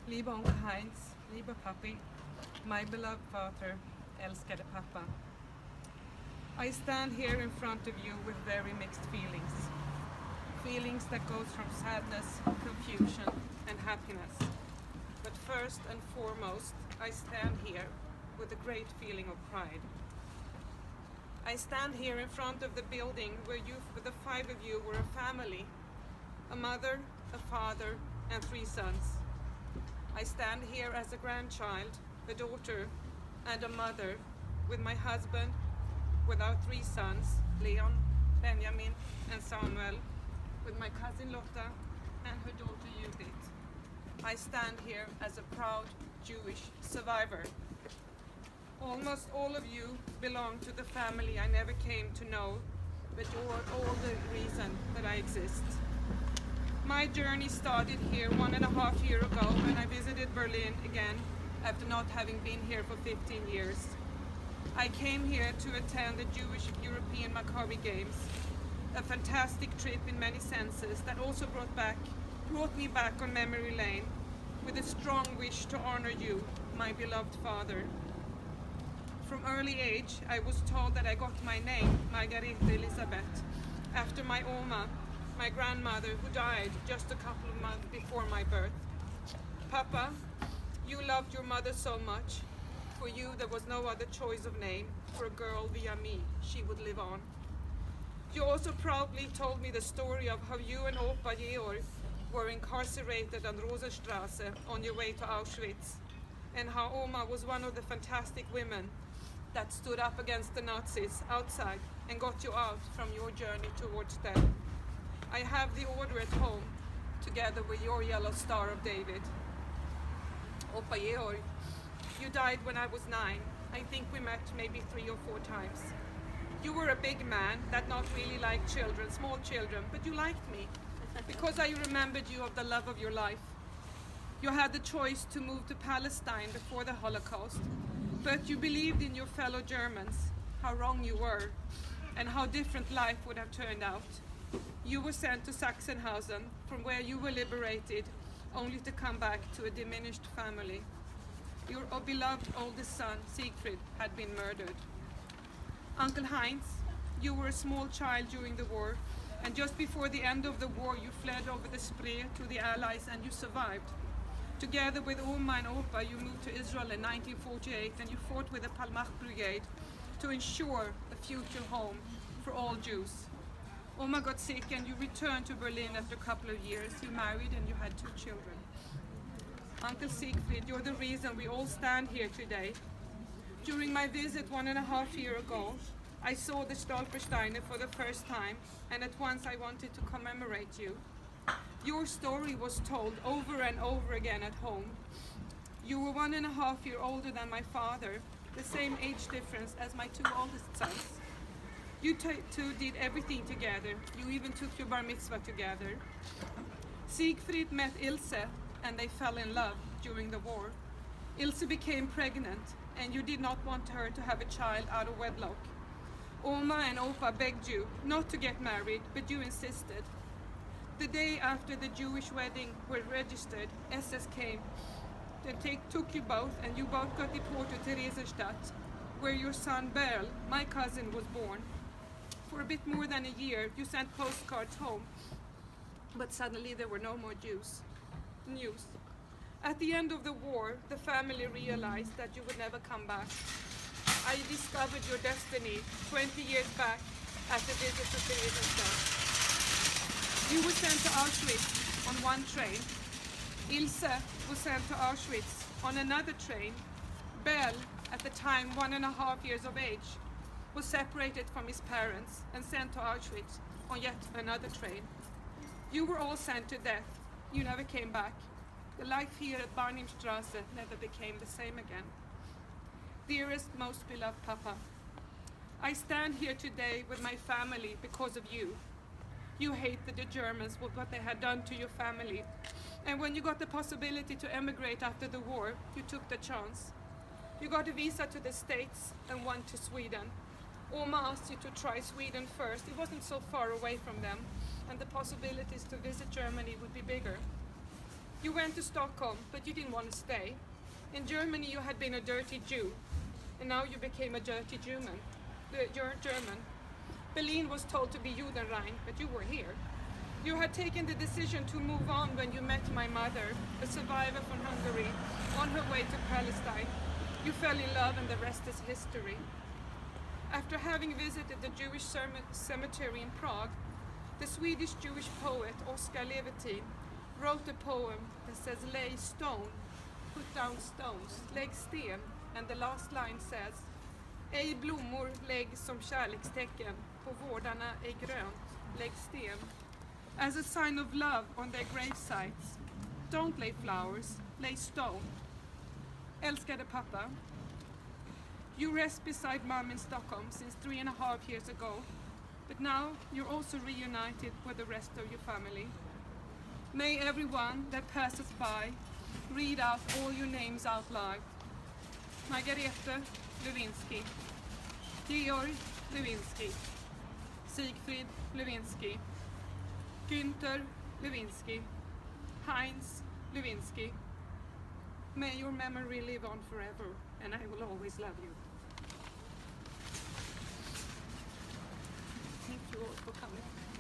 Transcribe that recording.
Lieber Onkel Heinz, lieber Papi, my beloved father, älskade pappa. I stand here in front of you with very mixed feelings. Feelings that goes from sadness, confusion, and happiness. But first and foremost, I stand here with a great feeling of pride. I stand here in front of the building where the five of you were a family, a mother, a father, and 3 sons. I stand here as a grandchild, a daughter, and a mother with my husband, with our 3 sons, Leon, Benjamin, and Samuel, with my cousin Lotta and her daughter Judith. I stand here as a proud Jewish survivor. Almost all of you belong to the family I never came to know, but you are all the reason that I exist. My journey started here 1.5 years ago when I visited Berlin again after not having been here for 15 years. I came here to attend the Jewish European Maccabi Games, a fantastic trip in many senses that also brought me back on memory lane with a strong wish to honor you, my beloved father. From early age, I was told that I got my name, Margarete Elisabeth, after my Oma, my grandmother, who died just a couple of months before my birth. Papa, you loved your mother so much. For you, there was no other choice of name. For a girl via me, she would live on. You also proudly told me the story of how you and Opa Georg were incarcerated on Rosenstrasse on your way to Auschwitz, and how Oma was one of the fantastic women that stood up against the Nazis outside and got you out from your journey towards death. I have the order at home, together with your yellow Star of David. Opa Georg, you died when I was 9. I think we met maybe 3 or 4 times. You were a big man that not really liked children, small children, but you liked me because I remembered you of the love of your life. You had the choice to move to Palestine before the Holocaust, but you believed in your fellow Germans, how wrong you were, and how different life would have turned out. You were sent to Sachsenhausen, from where you were liberated, only to come back to a diminished family. Your beloved oldest son, Siegfried, had been murdered. Uncle Heinz, you were a small child during the war, and just before the end of the war you fled over the Spree to the Allies and you survived. Together with Oma and Opa, you moved to Israel in 1948 and you fought with the Palmach Brigade to ensure a future home for all Jews. Oma got sick and you returned to Berlin after a couple of years. You married and you had 2 children. Uncle Siegfried, you're the reason we all stand here today. During my visit 1.5 years ago, I saw the stolpersteine for the first time, and at once I wanted to commemorate you. Your story was told over and over again at home. You were 1.5 years older than my father, the same age difference as my 2 oldest sons. You two did everything together. You even took your bar mitzvah together. Siegfried met Ilse and they fell in love during the war. Ilse became pregnant and you did not want her to have a child out of wedlock. Oma and Opa begged you not to get married, but you insisted. The day after the Jewish wedding were registered, SS came and took you both, and you both got deported to Theresienstadt, where your son Berl, my cousin, was born. For a bit more than a year, you sent postcards home, but suddenly there were no more news. At the end of the war, the family realized that you would never come back. I discovered your destiny 20 years back at the visit to Theresienstadt. You were sent to Auschwitz on one train. Ilse was sent to Auschwitz on another train. Berl, at the time 1.5 years of age, was separated from his parents and sent to Auschwitz on yet another train. You were all sent to death. You never came back. The life here at Barnimstrasse never became the same again. Dearest, most beloved Papa, I stand here today with my family because of you. You hated the Germans with what they had done to your family. And when you got the possibility to emigrate after the war, you took the chance. You got a visa to the States and one to Sweden. Oma asked you to try Sweden first. It wasn't so far away from them, and the possibilities to visit Germany would be bigger. You went to Stockholm, but you didn't want to stay. In Germany you had been a dirty Jew, and now you became a dirty German. You're German. Berlin was told to be Judenrein, but you were here. You had taken the decision to move on when you met my mother, a survivor from Hungary, on her way to Palestine. You fell in love and the rest is history. After having visited the Jewish cemetery in Prague, the Swedish Jewish poet Oskar Levitin wrote a poem that says, lay stone, put down stones, lägg sten, and the last line says, ej blommor lägg som kärlekstecken, på vårdarna är grönt, lägg sten. As a sign of love on their grave sites, don't lay flowers, lay stone. Älskade pappa, you rest beside mom in Stockholm since 3.5 years ago, but now you're also reunited with the rest of your family. May everyone that passes by read out all your names out loud. Margarete Loewinski, Georg Loewinski, Siegfried Loewinski, Günter Loewinski, Heinz Loewinski. May your memory live on forever, and I will always love you. Thank you all for coming.